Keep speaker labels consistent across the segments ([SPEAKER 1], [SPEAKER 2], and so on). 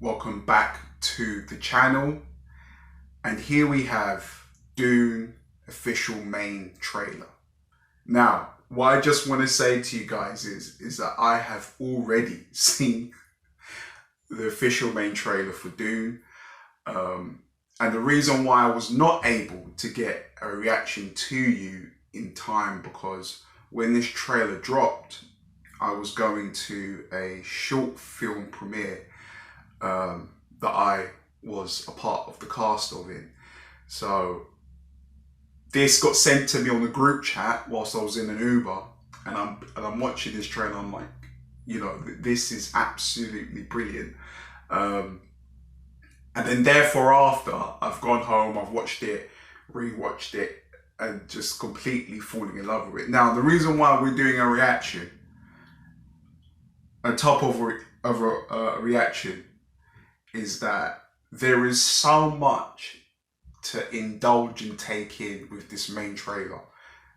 [SPEAKER 1] welcome back to the channel. And here we have Dune official main trailer. Now, what I just want to say to you guys is that I have already seen the official main trailer for Dune. And the reason why I was not able to get a reaction to you in time, because when this trailer dropped, I was going to a short film premiere that I was a part of the cast of it. So this got sent to me on the group chat whilst I was in an Uber, and I'm watching this trailer. I'm like, you know, this is absolutely brilliant. And then therefore after, I've gone home, I've watched it, rewatched it, and just completely falling in love with it. Now, the reason why we're doing a reaction, on top of a reaction, is that there is so much to indulge and take in with this main trailer,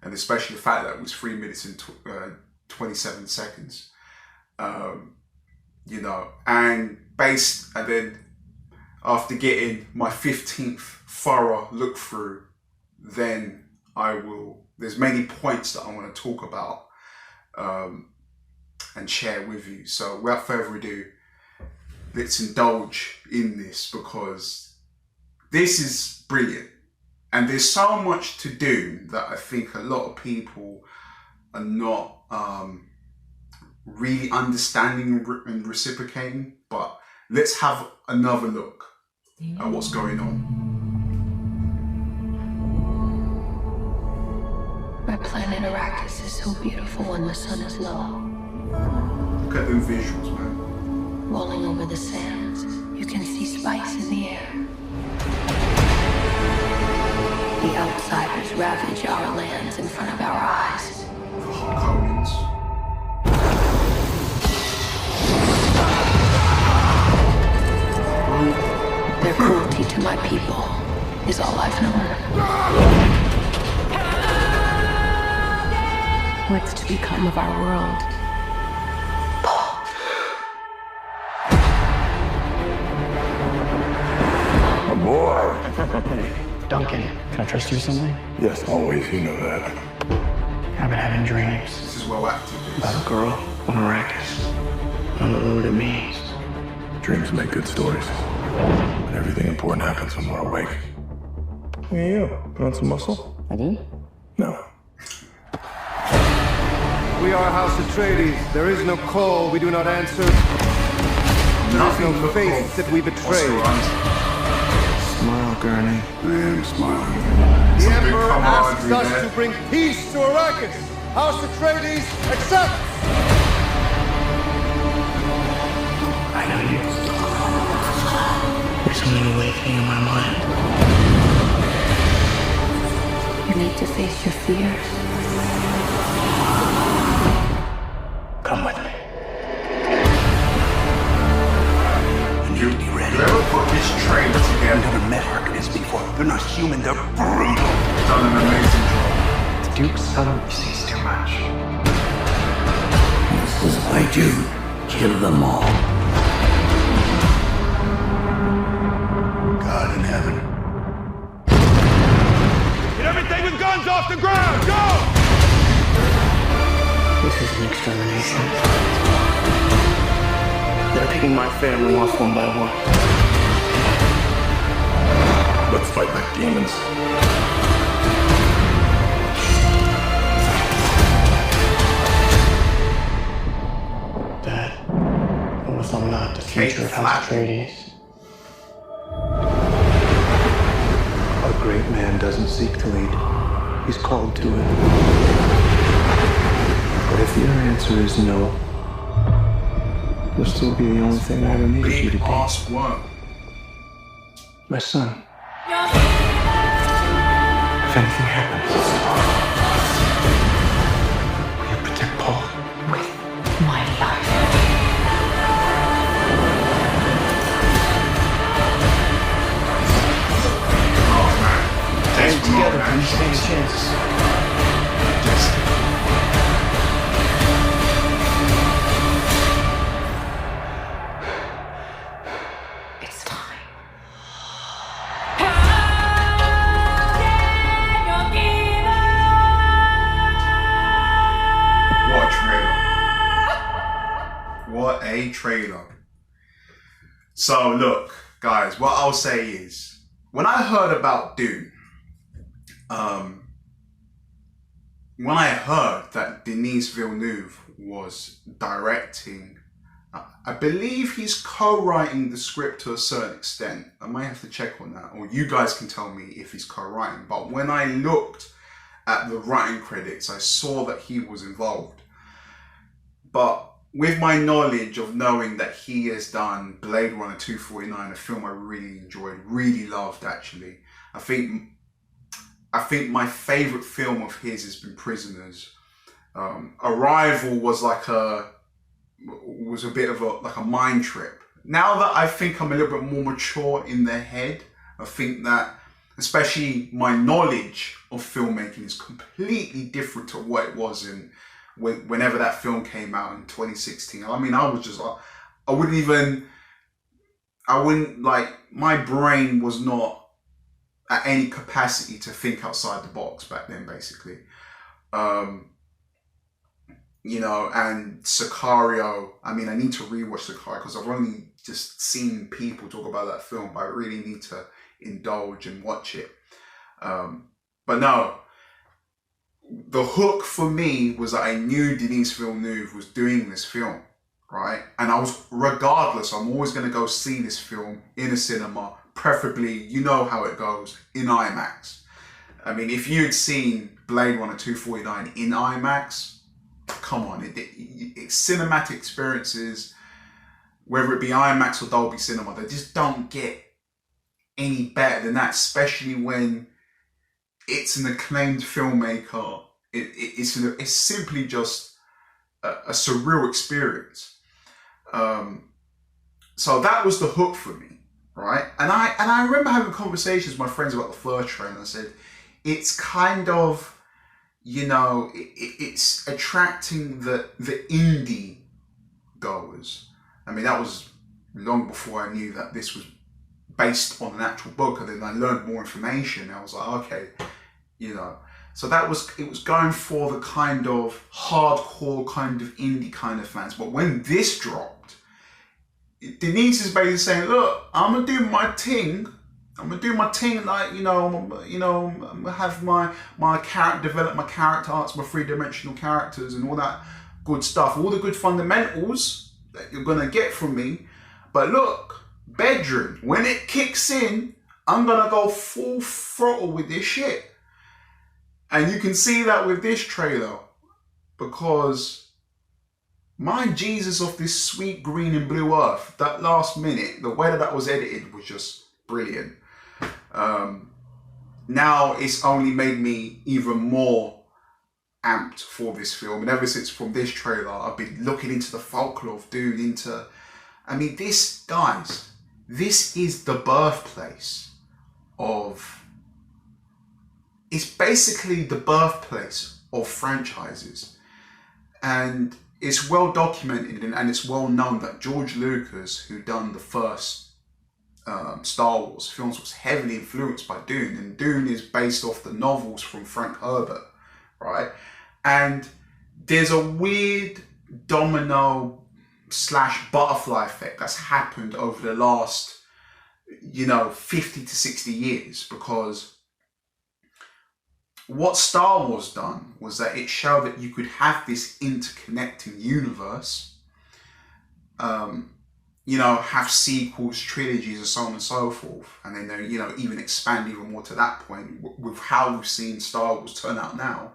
[SPEAKER 1] and especially the fact that it was 3 minutes and 27 seconds. You know, and then after getting my 15th thorough look through, then there's many points that I want to talk about and share with you. So without further ado, let's indulge in this, because this is brilliant. And there's so much to do that I think a lot of people are not really understanding and reciprocating. But let's have another look at what's going on.
[SPEAKER 2] My planet Arrakis is so beautiful when the sun is low.
[SPEAKER 1] Look at those visuals, man.
[SPEAKER 2] Rolling over the sands, you can see spice in the air. The outsiders ravage our lands in front of our eyes.
[SPEAKER 1] The Harkonnens.
[SPEAKER 2] Their cruelty to my people is all I've known. What's to become of our world?
[SPEAKER 3] A boy!
[SPEAKER 4] Duncan, can I trust you with something?
[SPEAKER 3] Yes, always, you know that.
[SPEAKER 4] I've been having dreams
[SPEAKER 1] This is well acted.
[SPEAKER 4] about a girl on Arrakis. I don't know what it means.
[SPEAKER 3] Dreams make good stories. But everything important happens when we're awake. Look at you. Put on some muscle?
[SPEAKER 4] I did?
[SPEAKER 3] No.
[SPEAKER 5] We are House Atreides. There is no call we do not answer. There is no faith that we betray.
[SPEAKER 4] Smile, Gurney.
[SPEAKER 3] I am smiling.
[SPEAKER 5] The
[SPEAKER 1] big
[SPEAKER 5] Emperor asks
[SPEAKER 1] camaraderie
[SPEAKER 5] us
[SPEAKER 1] there.
[SPEAKER 5] to bring peace to Arrakis. House Atreides accepts.
[SPEAKER 4] I know you. There's something awakening in my mind.
[SPEAKER 2] You need to face your fears.
[SPEAKER 4] Come with me.
[SPEAKER 1] You ever put this trailer together?
[SPEAKER 6] Never met Harkonnens before. They're not human, they're brutal.
[SPEAKER 1] Done an amazing job.
[SPEAKER 4] The Duke's son sees too much.
[SPEAKER 6] This is what I do. Kill them all. God in heaven.
[SPEAKER 5] Get everything with guns off the ground. Go!
[SPEAKER 4] This is an extermination. They're picking my family off one by one.
[SPEAKER 3] Let's fight like demons.
[SPEAKER 4] Dad, what if I'm not the
[SPEAKER 1] Kate
[SPEAKER 4] future of House
[SPEAKER 1] Flanagan.
[SPEAKER 4] Atreides?
[SPEAKER 7] A great man doesn't seek to lead. He's called to it. But if your answer is no, you'll still be the only thing I ever needed you to
[SPEAKER 1] Big
[SPEAKER 7] be.
[SPEAKER 1] ass worm.
[SPEAKER 7] My son. If anything happens, will you protect Paul?
[SPEAKER 2] With my life.
[SPEAKER 1] Oh man.
[SPEAKER 4] Hang
[SPEAKER 1] This
[SPEAKER 4] together
[SPEAKER 1] man.
[SPEAKER 4] for you stand chances.
[SPEAKER 1] Just trailer. So look, guys, what I'll say is, when I heard about Dune, when I heard that Denis Villeneuve was directing, I believe he's co-writing the script to a certain extent. I might have to check on that, or you guys can tell me if he's co-writing. But when I looked at the writing credits, I saw that he was involved. But with my knowledge of knowing that he has done Blade Runner 2049, a film I really enjoyed, really loved actually. I think my favourite film of his has been Prisoners. Arrival was a bit of a mind trip. Now that I think I'm a little bit more mature in the head, I think that especially my knowledge of filmmaking is completely different to what it was whenever that film came out in 2016. I mean, my brain was not at any capacity to think outside the box back then, basically. You know, and Sicario, I mean, I need to rewatch Sicario because I've only just seen people talk about that film, but I really need to indulge and watch it. But no, the hook for me was that I knew Denis Villeneuve was doing this film, right? And regardless, I'm always going to go see this film in a cinema, preferably, you know how it goes, in IMAX. I mean, if you'd seen Blade Runner 2049 in IMAX, come on, it's cinematic experiences, whether it be IMAX or Dolby Cinema, they just don't get any better than that, especially when it's an acclaimed filmmaker. It's simply just a surreal experience. So that was the hook for me, right? And I remember having conversations with my friends about the first trailer, and I said, it's kind of, you know, it's attracting the indie goers. I mean, that was long before I knew that this was based on an actual book, and then I learned more information. I was like, okay, you know. So it was going for the kind of hardcore, kind of indie kind of fans. But when this dropped, Denise is basically saying, look, I'm gonna do my thing. I'm gonna do my thing, like, I'm gonna have my character, develop my character arts, my three-dimensional characters and all that good stuff, all the good fundamentals that you're gonna get from me. But look, bedroom, when it kicks in, I'm gonna go full throttle with this shit. And you can see that with this trailer, because my Jesus of this sweet green and blue earth, that last minute, the way that was edited was just brilliant. Now it's only made me even more amped for this film, and ever since from this trailer I've been looking into the folklore of Dune, I mean, this is the birthplace of, it's basically the birthplace of franchises, and it's well documented and it's well known that George Lucas, who done the first Star Wars films, was heavily influenced by Dune, and Dune is based off the novels from Frank Herbert, right? And there's a weird domino / butterfly effect that's happened over the last, 50 to 60 years, because what Star Wars done was that it showed that you could have this interconnecting universe, have sequels, trilogies, and so on and so forth. And then they, even expand even more to that point with how we've seen Star Wars turn out now.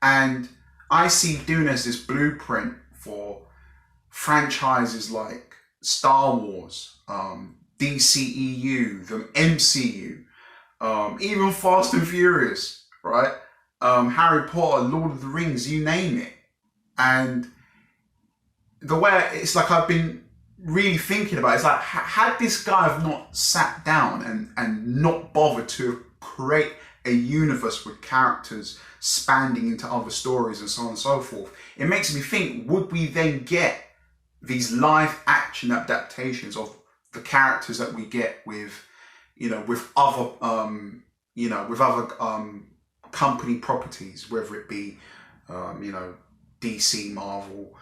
[SPEAKER 1] And I see Dune as this blueprint for franchises like Star Wars, DCEU, the MCU, even Fast and Furious, right? Harry Potter, Lord of the Rings, you name it. And the way it's like I've been really thinking about it, it's like, had this guy have not sat down and not bothered to create a universe with characters spanning into other stories and so on and so forth, it makes me think, would we then get these live action adaptations of the characters that we get with other company properties, whether it be DC, Marvel,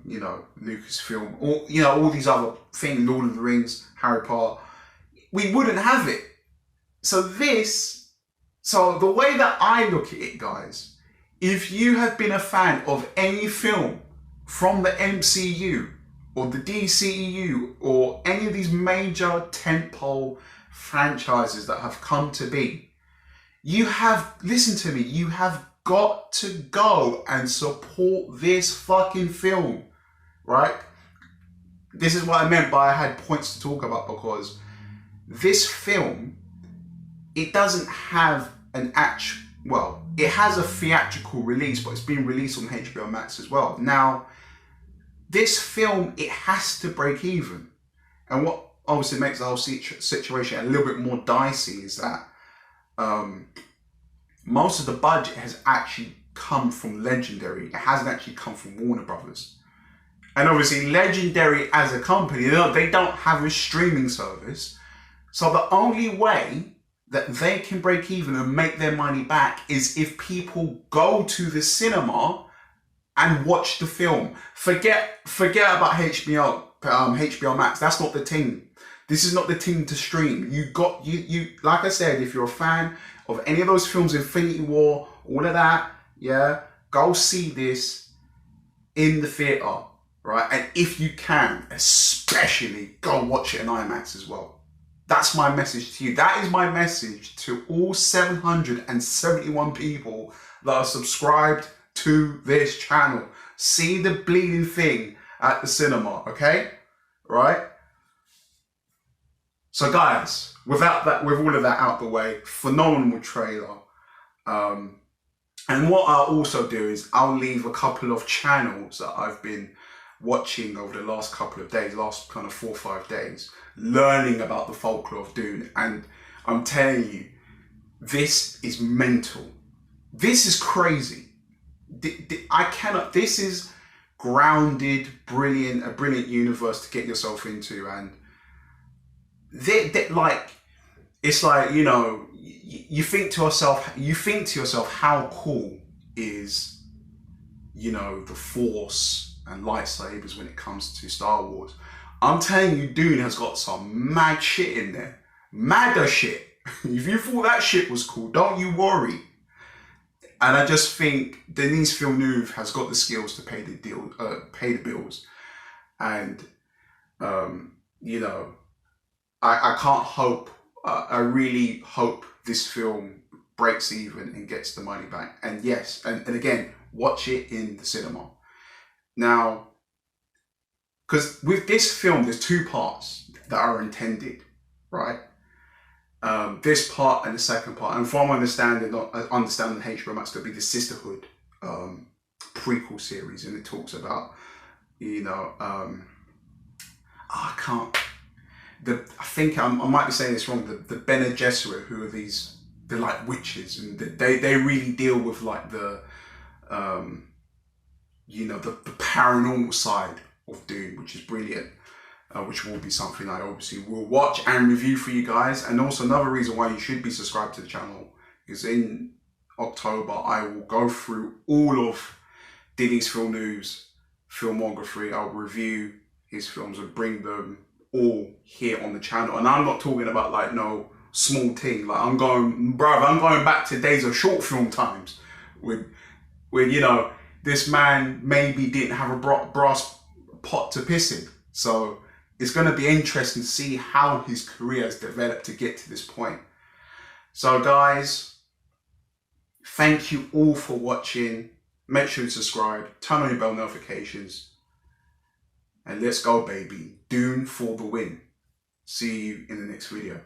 [SPEAKER 1] you know, Lucasfilm, or, you know, all these other things, Lord of the Rings, Harry Potter, we wouldn't have it. So the way that I look at it, guys, if you have been a fan of any film from the MCU or the DCEU or any of these major tentpole franchises that have come to be, you have, listen to me, you have got to go and support this fucking film, right? This is what I meant by I had points to talk about, because this film, it doesn't have an actual, well, it has a theatrical release, but it's been released on HBO Max as well. Now, this film, it has to break even. And what obviously makes the whole situation a little bit more dicey is that most of the budget has actually come from Legendary. It hasn't actually come from Warner Brothers. And obviously Legendary as a company, they don't have a streaming service. So the only way that they can break even and make their money back is if people go to the cinema and watch the film. Forget about HBO Max. That's not the thing. This is not the thing to stream. You like I said, if you're a fan of any of those films, Infinity War, all of that, yeah, go see this in the theater, right? And if you can, especially go watch it in IMAX as well. That's my message to you. That is my message to all 771 people that are subscribed to this channel. See the bleeding thing at the cinema, okay? Right? So guys, with all of that out the way, phenomenal trailer. And what I'll also do is I'll leave a couple of channels that I've been watching over the last couple of days, last kind of 4 or 5 days, learning about the folklore of Dune. And I'm telling you, this is mental. This is crazy. This is grounded, a brilliant universe to get yourself into. And it's like, you know, you think to yourself, how cool is, you know, the Force and lightsabers when it comes to Star Wars. I'm telling you, Dune has got some mad shit in there. Madder shit. If you thought that shit was cool, don't you worry. And I just think Denis Villeneuve has got the skills to pay the bills. And, you know, I can't hope, I really hope this film breaks even and gets the money back. And yes, and again, watch it in the cinema. Now, because with this film, there's 2 parts that are intended, right? This part and the second part. And from understanding HBO Max to be the Sisterhood prequel series, and it talks about, you know, I think I might be saying this wrong. The Bene Gesserit, who are they're like witches, and they really deal with like the you know, the paranormal side of Dune, which is brilliant, which will be something I obviously will watch and review for you guys. And also another reason why you should be subscribed to the channel is in October I will go through all of Denis Villeneuve's filmography. I'll review his films and bring them all here on the channel. And I'm not talking about like no small thing. Like I'm going back to days of short film times when you know, this man maybe didn't have a brass pot to piss in. So it's going to be interesting to see how his career has developed to get to this point. So guys, thank you all for watching. Make sure to subscribe, turn on your bell notifications, and let's go, baby. Dune for the win. See you in the next video.